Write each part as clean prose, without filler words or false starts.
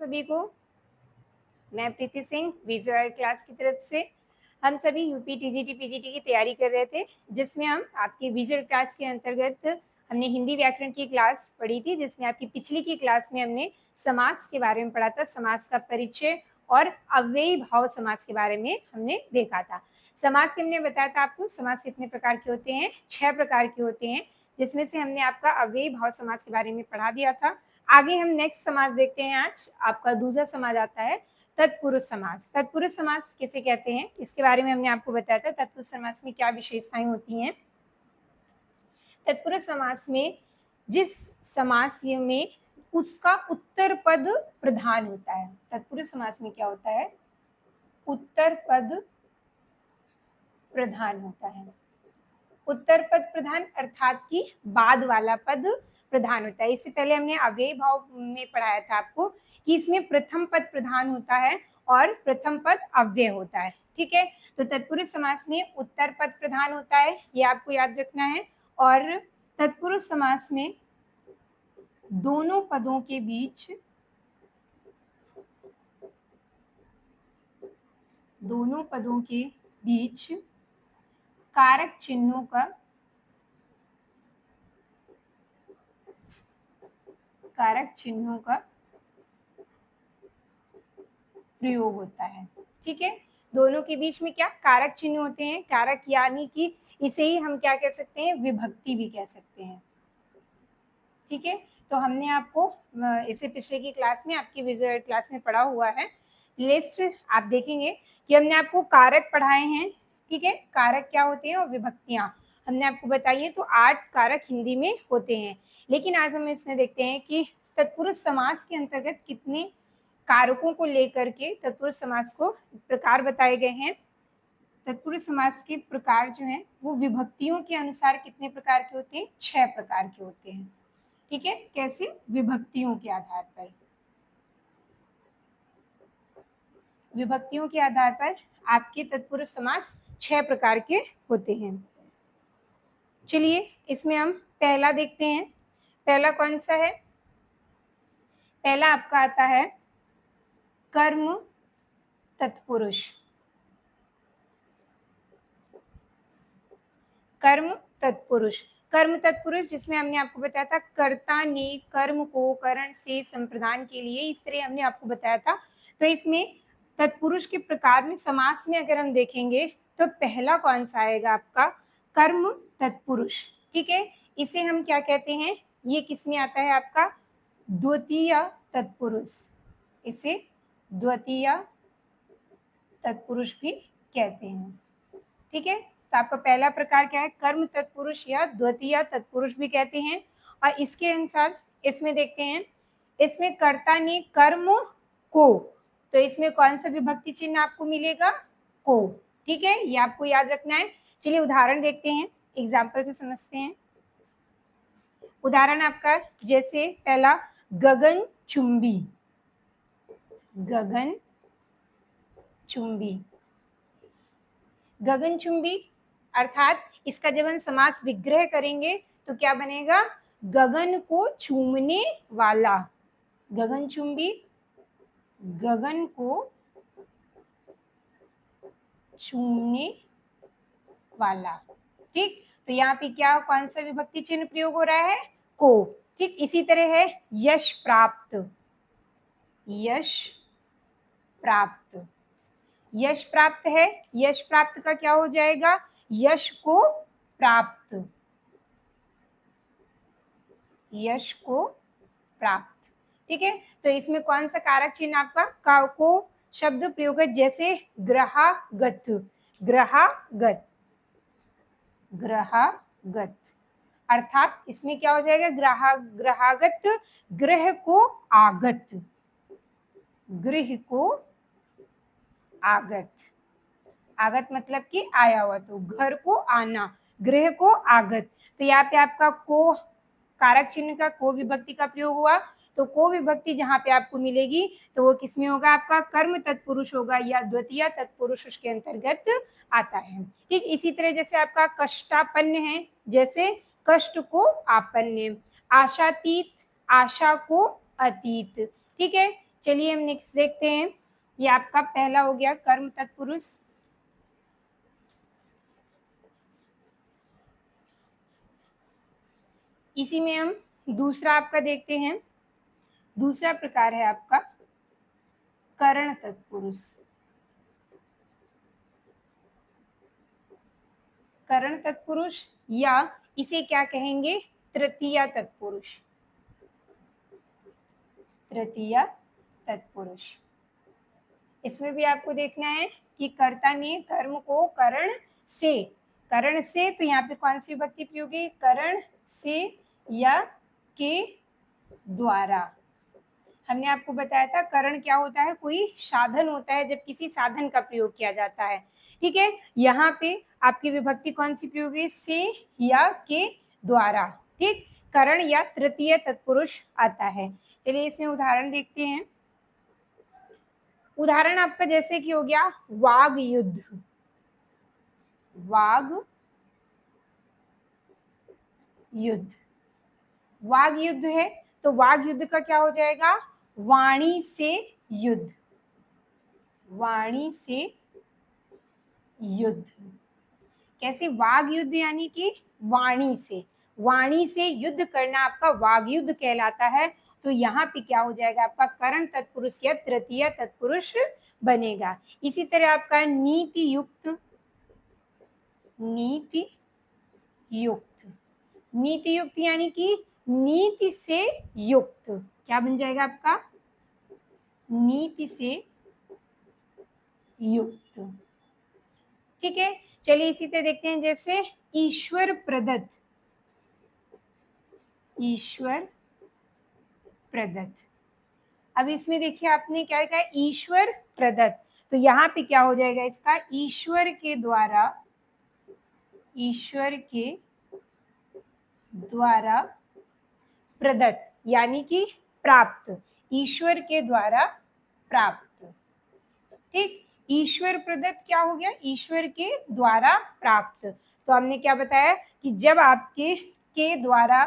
सभी को। मैं प्रीति सिंह विजुअल क्लास की तरफ से। हम सभी यूपी टीजीटी पीजीटी की तैयारी कर रहे थे, जिसमें हम आपकी विजुअल क्लास के अंतर्गत हमने हिंदी व्याकरण की क्लास पढ़ी थी, जिसमें आपकी पिछली की क्लास में हमने समास के बारे में पढ़ा था। समास का परिचय और अव्ययी भाव समास के बारे में हमने देखा था। समास के हमने बताया था आपको समास कितने प्रकार के होते हैं, 6 प्रकार के होते हैं, जिसमें से हमने आपका अव्ययी भाव समास के बारे में पढ़ा दिया था। आगे हम नेक्स्ट समास देखते हैं। आज आपका दूसरा समास आता है तत्पुरुष समास। तत्पुरुष समास किसे कहते हैं, इसके बारे में हमने आपको बताया था। तत्पुरुष समास में क्या विशेषताएं होती हैं। तत्पुरुष समास में जिस समास में उसका उत्तर पद प्रधान होता है, तत्पुरुष समास में क्या होता है, उत्तर पद प्रधान होता है। उत्तर पद प्रधान अर्थात कि बाद वाला पद प्रधान होता है। इससे पहले हमने अव्ययी भाव में पढ़ाया था आपको कि इसमें प्रथम पद प्रधान होता है और प्रथम पद अव्यय होता है। ठीक है, तो तत्पुरुष समास में उत्तर पद प्रधान होता है, ये आपको याद रखना है। और तत्पुरुष समास में दोनों पदों के बीच कारक चिन्हों का प्रयोग होता है। ठीक है, दोनों के बीच में क्या कारक चिन्ह होते हैं। कारक यानी कि इसे ही हम क्या कह सकते हैं, विभक्ति भी कह सकते हैं। ठीक है, तो हमने आपको इसे पिछले की क्लास में आपकी विजुअल क्लास में पढ़ा हुआ है। लिस्ट आप देखेंगे कि हमने आपको कारक पढ़ाए हैं। ठीक है, कारक क्या होते हैं और विभक्तियां हमने आपको बताई है। तो 8 कारक हिंदी में होते हैं, लेकिन आज हम इसमें देखते हैं कि तत्पुरुष समास के अंतर्गत कितने कारकों को लेकर के तत्पुरुष समास को प्रकार बताए गए हैं। तत्पुरुष समास के प्रकार जो हैं वो विभक्तियों के अनुसार कितने प्रकार के होते हैं, 6 प्रकार के होते हैं। ठीक है, कैसे, विभक्तियों के आधार पर। विभक्तियों के आधार पर आपके तत्पुरुष समास 6 प्रकार के होते हैं। चलिए इसमें हम पहला देखते हैं। पहला कौन सा है, पहला आपका आता है कर्म तत्पुरुष। कर्म तत्पुरुष, कर्म तत्पुरुष जिसमें हमने आपको बताया था कर्ता ने कर्म को करण से संप्रदान के लिए, इस तरह हमने आपको बताया था। तो इसमें तत्पुरुष के प्रकार में समास में अगर हम देखेंगे तो पहला कौन सा आएगा, आपका कर्म तत्पुरुष। ठीक है, इसे हम क्या कहते हैं, ये किसमें आता है, आपका द्वितीय तत्पुरुष। इसे द्वितीय तत्पुरुष भी कहते हैं। ठीक है, तो आपका पहला प्रकार क्या है, कर्म तत्पुरुष या द्वितीय तत्पुरुष भी कहते हैं। और इसके अनुसार इसमें देखते हैं, इसमें कर्ता ने कर्म को, तो इसमें कौन सा विभक्ति चिन्ह आपको मिलेगा, को। ठीक है, ये आपको याद रखना है। चलिए उदाहरण देखते हैं, एग्जाम्पल से समझते हैं। उदाहरण आपका जैसे पहला गगन चुंबी। गगन चुंबी, गगन चुंबी अर्थात इसका जब हम समास विग्रह करेंगे तो क्या बनेगा, गगन को चूमने वाला। गगन चुंबी, गगन को चूमने वाला। ठीक, तो यहाँ पे क्या कौन सा विभक्ति चिन्ह प्रयोग हो रहा है, को। ठीक, इसी तरह है यश प्राप्त। यश प्राप्त, यश प्राप्त है, यश प्राप्त का क्या हो जाएगा, यश को प्राप्त। यश को प्राप्त। ठीक है, तो इसमें कौन सा कारक चिन्ह आपका का को शब्द प्रयोग है, जैसे ग्रहागत। ग्रहागत, ग्रहागत अर्थात इसमें क्या हो जाएगा, ग्रहागत, ग्रह को आगत। गृह को आगत, आगत मतलब कि आया हुआ, तो घर को आना, गृह को आगत। तो यहाँ पे आपका को कारक चिन्ह का को विभक्ति का प्रयोग हुआ। तो को विभक्ति जहां पे आपको मिलेगी तो वो किसमें होगा, आपका कर्म तत्पुरुष होगा या द्वितीय तत्पुरुष उसके अंतर्गत आता है। ठीक, इसी तरह जैसे आपका कष्टापन्न है, जैसे कष्ट को आपन्य। आशातीत, आशा को अतीत। ठीक है, चलिए हम नेक्स्ट देखते हैं। ये आपका पहला हो गया कर्म तत्पुरुष। इसी में हम दूसरा आपका देखते हैं। दूसरा प्रकार है आपका करण तत्पुरुष। करण तत्पुरुष या इसे क्या कहेंगे, तृतीया तत्पुरुष। तृतीया तत्पुरुष। इसमें भी आपको देखना है कि कर्ता ने कर्म को करण से, तो यहाँ पे कौन सी विभक्ति प्रयोग है, करण से या के द्वारा। हमने आपको बताया था करण क्या होता है, कोई साधन होता है जब किसी साधन का प्रयोग किया जाता है। ठीक है, यहाँ पे आपकी विभक्ति कौन सी प्रयोग है, से या के द्वारा। ठीक, करण या तृतीय तत्पुरुष आता है। चलिए इसमें उदाहरण देखते हैं। उदाहरण आपका जैसे कि हो गया वाग युद्ध। वाग युद्ध, वाग युद्ध है तो वाग युद्ध का क्या हो जाएगा, वाणी से युद्ध। वाणी से युद्ध। कैसे, वाग युद्ध यानी कि वाणी से, वाणी से युद्ध करना आपका वाग युद्ध कहलाता है। तो यहाँ पे क्या हो जाएगा, आपका करण तत्पुरुष या तृतीय तत्पुरुष बनेगा। इसी तरह आपका नीति युक्त। नीति युक्त, नीति युक्त यानी कि नीति से युक्त, क्या बन जाएगा आपका, नीति से युक्त। ठीक है, चलिए इसी तरह देखते हैं जैसे ईश्वर प्रदत्त। ईश्वर प्रदत्त। अब इसमें देखिए आपने क्या लिखा है, ईश्वर प्रदत्त। तो यहाँ पे क्या हो जाएगा इसका, ईश्वर के द्वारा, ईश्वर के द्वारा प्रदत्त यानी कि प्राप्त, ईश्वर के द्वारा प्राप्त। ठीक, ईश्वर प्रदत्त क्या हो गया, ईश्वर के द्वारा प्राप्त। तो हमने क्या बताया कि जब आपके के द्वारा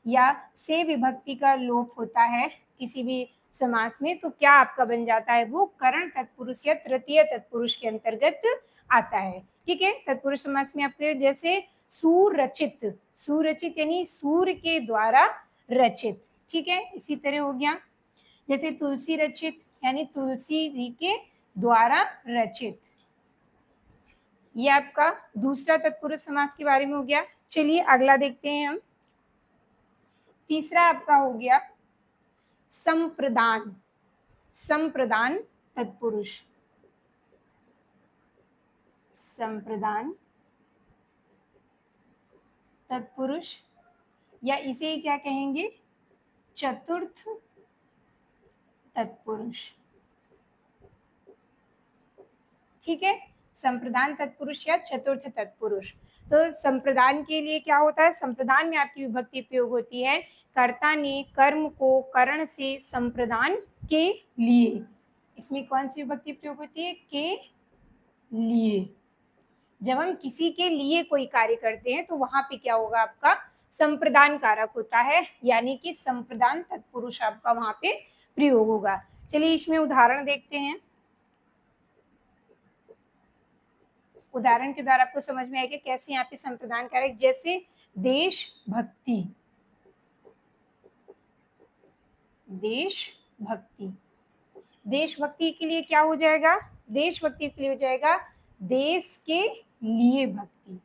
या से विभक्ति का लोप होता है किसी भी समास में, तो क्या आपका बन जाता है, वो करण तत्पुरुष या तृतीय तत्पुरुष के अंतर्गत आता है। ठीक है, तत्पुरुष समास में आपके जैसे सुरचित, सुरचित यानी सूर्य के द्वारा रचित। ठीक है, इसी तरह हो गया जैसे तुलसी रचित यानी तुलसी जी के द्वारा रचित। ये आपका दूसरा तत्पुरुष समास के बारे में हो गया। चलिए अगला देखते हैं हम। तीसरा आपका हो गया संप्रदान। संप्रदान तत्पुरुष। संप्रदान तत्पुरुष या इसे क्या कहेंगे, चतुर्थ तत्पुरुष। ठीक है, संप्रदान तत्पुरुष या चतुर्थ तत्पुरुष। तो संप्रदान के लिए क्या होता है, संप्रदान में आपकी विभक्ति प्रयोग होती है, कर्ता ने कर्म को करण से संप्रदान के लिए। इसमें कौन सी विभक्ति प्रयोग होती है, के लिए। जब हम किसी के लिए कोई कार्य करते हैं तो वहां पे क्या होगा, आपका संप्रदान कारक होता है, यानी कि संप्रदान तत्पुरुष आपका वहां पे प्रयोग होगा। चलिए इसमें उदाहरण देखते हैं। उदाहरण के द्वारा आपको समझ में आएगा कैसे यहाँ पे संप्रदान कारक, जैसे देशभक्ति। देशभक्ति, देशभक्ति के लिए क्या हो जाएगा, देशभक्ति के लिए हो जाएगा देश के लिए भक्ति।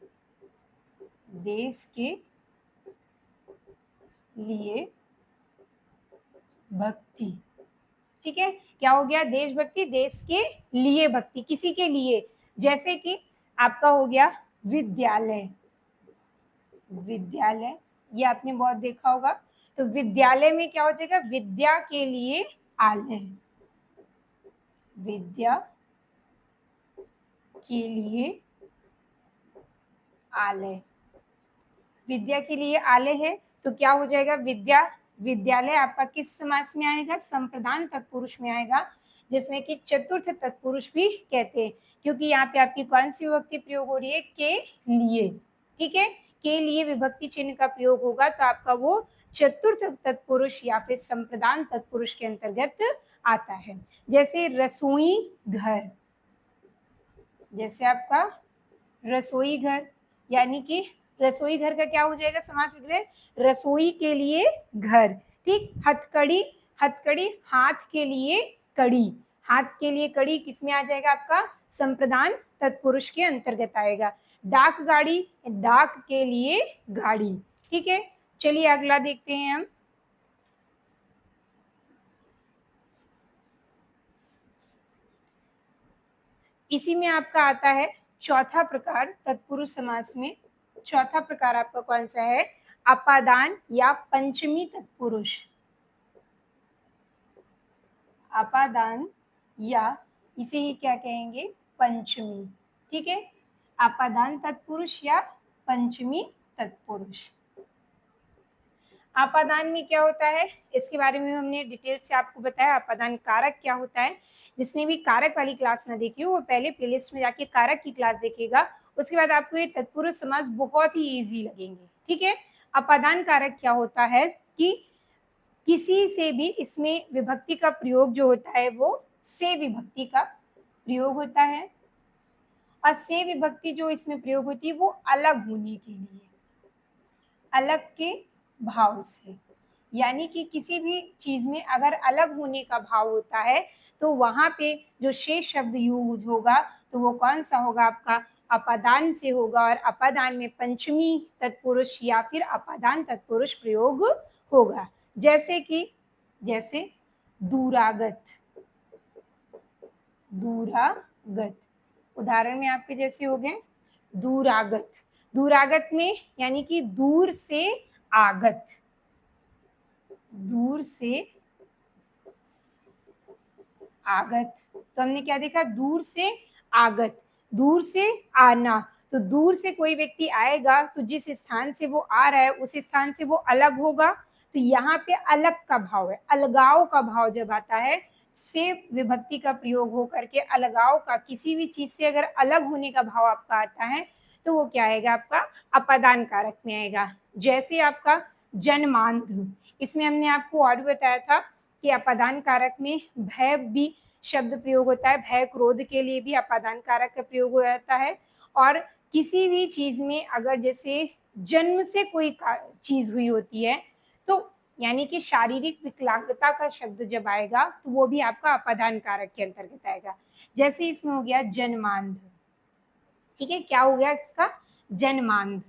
देश के लिए भक्ति। ठीक है, क्या हो गया, देशभक्ति, देश के लिए भक्ति, किसी के लिए। जैसे कि आपका हो गया विद्यालय। विद्यालय ये आपने बहुत देखा होगा। तो विद्यालय में क्या हो जाएगा, विद्या के लिए आलय। विद्या के लिए आलय। विद्या के लिए आलय है तो क्या हो जाएगा, विद्या, विद्यालय आपका किस समास में आएगा, संप्रदान तत्पुरुष में आएगा, जिसमें कि चतुर्थ तत्पुरुष भी कहते हैं, क्योंकि यहाँ पे आपकी कौन सी विभक्ति प्रयोग हो रही है, के लिए। ठीक है, के लिए विभक्ति चिन्ह का प्रयोग होगा तो आपका वो चतुर्थ तत्पुरुष या फिर संप्रदान तत्पुरुष के अंतर्गत आता है। जैसे रसोई घर, जैसे आपका रसोई घर, यानी कि रसोई घर का क्या हो जाएगा समास विग्रह, रसोई के लिए घर। ठीक, हथकड़ी, हथकड़ी हाथ के लिए कड़ी, हाथ के लिए कड़ी किसमें आ जाएगा आपका, संप्रदान तत्पुरुष के अंतर्गत आएगा। डाक गाड़ी, डाक के लिए गाड़ी। ठीक है, चलिए अगला देखते हैं हम। इसी में आपका आता है चौथा प्रकार तत्पुरुष समास में। चौथा प्रकार आपका कौन सा है, अपादान या पंचमी तत्पुरुष। अपादान या इसे ही क्या कहेंगे, पंचमी। ठीक है, अपादान तत्पुरुष या पंचमी तत्पुरुष। अपादान में क्या होता है, इसके बारे में हमने डिटेल से आपको बताया। अपादान कारक क्या होता है, जिसने भी कारक वाली क्लास ना देखी हो वो पहले प्लेलिस्ट में जाके कारक की क्लास देखेगा, उसके बाद आपको ये तत्पुरुष समास बहुत ही इजी लगेंगे। ठीक है, अपादान कारक क्या होता है कि किसी से भी इसमें विभक्ति का प्रयोग जो होता है वो से विभक्ति का प्रयोग होता है, और से विभक्ति जो इसमें प्रयोग होती है वो अलग होने के लिए, अलग के भाव से, यानी कि किसी भी चीज में अगर अलग होने का भाव होता है तो वहां पे जो शेष शब्द यूज होगा तो वो कौन सा होगा आपका, अपादान से होगा, और अपादान में पंचमी तत्पुरुष या फिर अपादान तत्पुरुष प्रयोग होगा। जैसे कि, जैसे दूरागत, दूरागत उदाहरण में आपके जैसे हो गए दूरागत, दूरागत में यानी कि दूर से आगत, दूर से आगत। तो हमने क्या देखा, दूर से आगत, दूर से आना। तो दूर से कोई व्यक्ति आएगा तो जिस स्थान से वो आ रहा है उस स्थान से वो अलग होगा, तो यहाँ पे अलग का भाव है, अलगाव का भाव जब आता है, से विभक्ति का प्रयोग हो करके अलगाव का, किसी भी चीज से अगर अलग होने का भाव आपका आता है तो वो क्या आएगा आपका, अपादान कारक में आएगा। जैसे आपका जन्मांध, इसमें हमने आपको और बताया था कि अपादान कारक में भय भी शब्द प्रयोग होता है, भय क्रोध के लिए भी अपादान कारक का प्रयोग हो जाता है। और किसी भी चीज में अगर जैसे जन्म से कोई चीज हुई होती है तो यानी कि शारीरिक विकलांगता का शब्द जब आएगा तो वो भी आपका अपादान कारक के अंतर्गत आएगा। जैसे इसमें हो गया जन्मांध, ठीक है, क्या हो गया इसका, जन्मांध,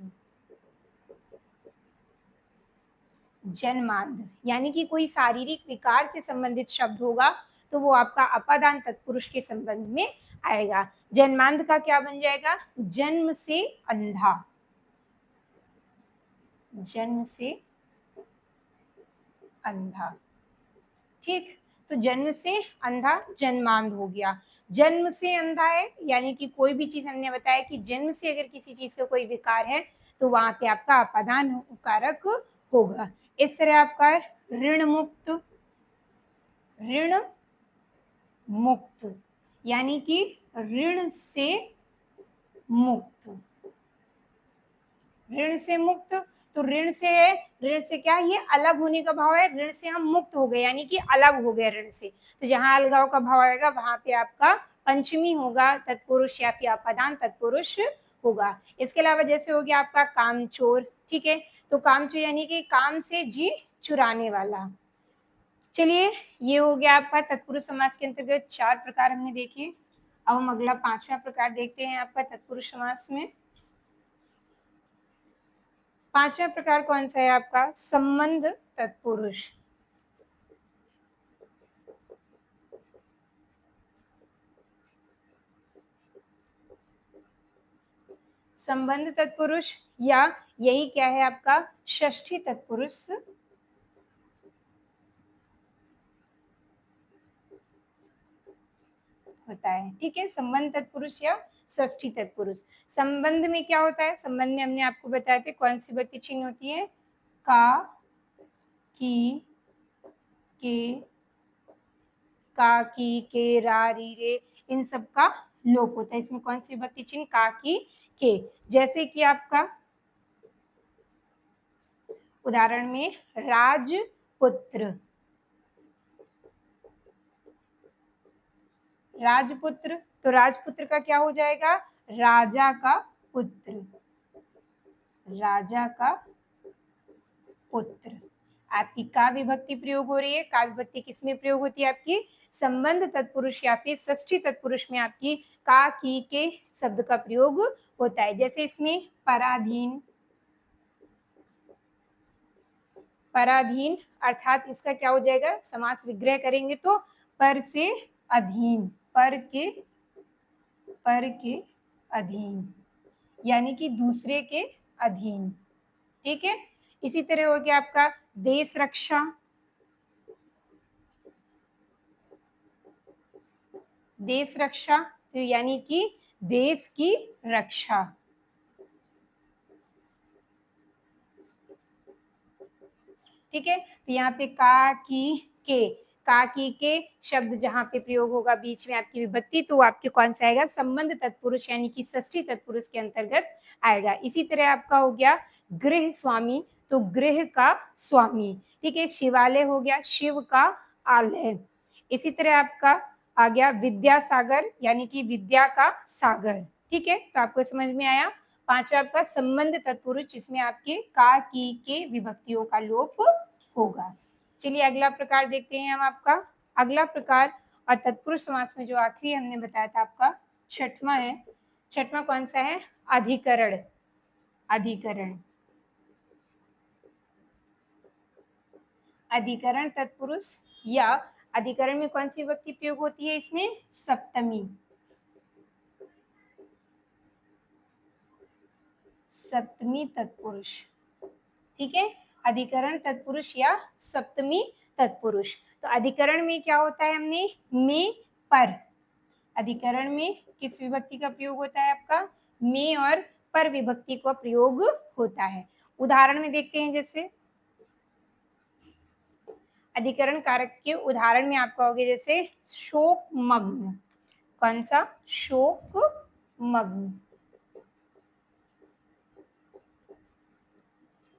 जन्मांध यानी कि कोई शारीरिक विकार से संबंधित शब्द होगा तो वो आपका अपादान तत्पुरुष के संबंध में आएगा। जन्मांध का क्या बन जाएगा, जन्म से अंधा, जन्म से अंधा। ठीक, तो जन्म से अंधा जन्मांध हो गया। जन्म से अंधा है यानी कि कोई भी चीज हमने बताया कि जन्म से अगर किसी चीज का कोई विकार है तो वहां पे आपका अपादान कारक होगा। इस तरह आपका ऋण मुक्त, ऋण मुक्त यानी कि ऋण से मुक्त, ऋण से मुक्त। तो ऋण से है, ऋण से क्या, ये अलग होने का भाव है, ऋण से हम मुक्त हो गए यानी कि अलग हो गए ऋण से। तो जहां अलगाव का भाव आएगा वहां पे आपका पंचमी होगा तत्पुरुष या फिर अपादान तत्पुरुष होगा। इसके अलावा जैसे हो गया आपका कामचोर, ठीक है, तो कामचोर यानी कि काम से जी चुराने वाला। चलिए, ये हो गया आपका तत्पुरुष समास के अंतर्गत 4 प्रकार हमने देखे। अब हम अगला 5वां प्रकार देखते हैं आपका तत्पुरुष समास में। 5वां प्रकार कौन सा है आपका, संबंध तत्पुरुष। संबंध तत्पुरुष या यही क्या है आपका षष्ठी तत्पुरुष होता है। ठीक है, संबंध तत्पुरुष या षष्ठी तत्पुरुष। संबंध में क्या होता है, संबंध में हमने आपको बताया थे कौन सी विभक्ति चिन्ह होती है, का, की, के, का, की, के, रा, री, रे, इन सब का लोप होता है। इसमें कौन सी विभक्ति चिन्ह, का, की, के। जैसे कि आपका उदाहरण में राजपुत्र, राजपुत्र, तो राजपुत्र का क्या हो जाएगा, राजा का पुत्र, राजा का पुत्र। आपकी का विभक्ति प्रयोग हो रही है। का विभक्ति किसमें प्रयोग होती है, आपकी संबंध तत्पुरुष या फिर षष्ठी तत्पुरुष में आपकी का की के शब्द का प्रयोग होता है। जैसे इसमें पराधीन, पराधीन अर्थात इसका क्या हो जाएगा, समास विग्रह करेंगे तो पर से अधीन, पर के अधीन, यानी कि दूसरे के अधीन। ठीक है। इसी तरह हो गया आपका देश रक्षा, देश रक्षा तो यानी कि देश की रक्षा। ठीक है। तो यहाँ पे का की के शब्द जहाँ पे प्रयोग होगा बीच में आपकी विभक्ति, तो आपके कौन सा आएगा, संबंध तत्पुरुष यानी कि षष्ठी तत्पुरुष के अंतर्गत आएगा। इसी तरह आपका हो गया गृह स्वामी, तो गृह का स्वामी। ठीक है। शिवालय हो गया शिव का आलय। इसी तरह आपका आ गया विद्यासागर, यानी कि विद्या का सागर। ठीक है। तो आपको समझ में आया। पांचवा आपका संबंध तत्पुरुष, जिसमें आपके का की के विभक्तियों का लोप होगा। चलिए अगला प्रकार देखते हैं हम आपका। अगला प्रकार और तत्पुरुष समास में जो आखिरी हमने बताया था आपका छठवां है। छठवां कौन सा है, अधिकरण। अधिकरण, अधिकरण तत्पुरुष या अधिकरण में कौन सी विभक्ति प्रयोग होती है, इसमें सप्तमी, सप्तमी तत्पुरुष। ठीक है। अधिकरण तत्पुरुष या सप्तमी तत्पुरुष। तो अधिकरण में क्या होता है, हमने में पर, अधिकरण में किस विभक्ति का प्रयोग होता है, आपका में और पर विभक्ति का प्रयोग होता है। उदाहरण में देखते हैं, जैसे अधिकरण कारक के उदाहरण में आपका हो गया जैसे शोक मग्न। कौन सा, शोक मग्न।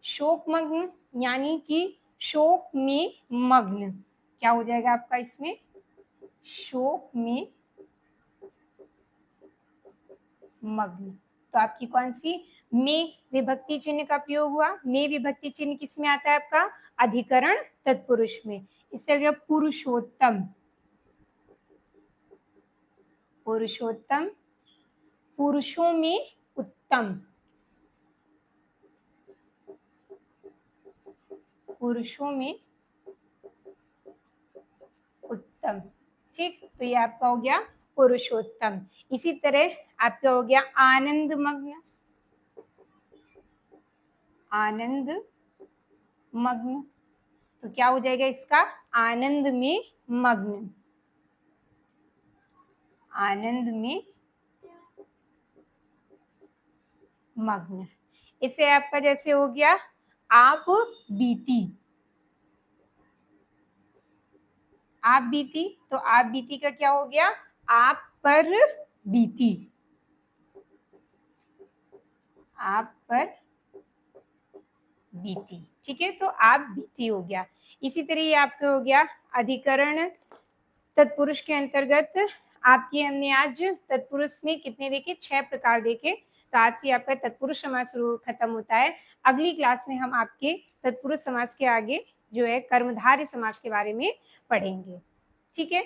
शोक मग्न यानी कि शोक में मग्न, क्या हो जाएगा आपका इसमें, शोक में मग्न। तो आपकी कौन सी, में विभक्ति चिन्ह का प्रयोग हुआ। में विभक्ति चिन्ह किसमें आता है, आपका अधिकरण तत्पुरुष में। इससे गया पुरुषोत्तम, पुरुषोत्तम, पुरुषों में उत्तम, पुरुषों में उत्तम। ठीक। तो ये आपका हो गया पुरुषोत्तम। इसी तरह आपका हो गया आनंद मग्न, आनंद मग्न। तो क्या हो जाएगा इसका, आनंद में मग्न, आनंद में मग्न। इससे आपका जैसे हो गया आप बीती, आप बीती, तो आप बीती का क्या हो गया, आप पर बीती, आप पर बीती। ठीक है। तो आप बीती हो गया। इसी तरह ये आपका हो गया अधिकरण तत्पुरुष के अंतर्गत। आपकी हमने आज तत्पुरुष में कितने देखे, 6 प्रकार देखे। तो आज से आपका तत्पुरुष समास खत्म होता है। अगली क्लास में हम आपके तत्पुरुष समास के आगे जो है कर्मधारय समास के बारे में पढ़ेंगे। ठीक है।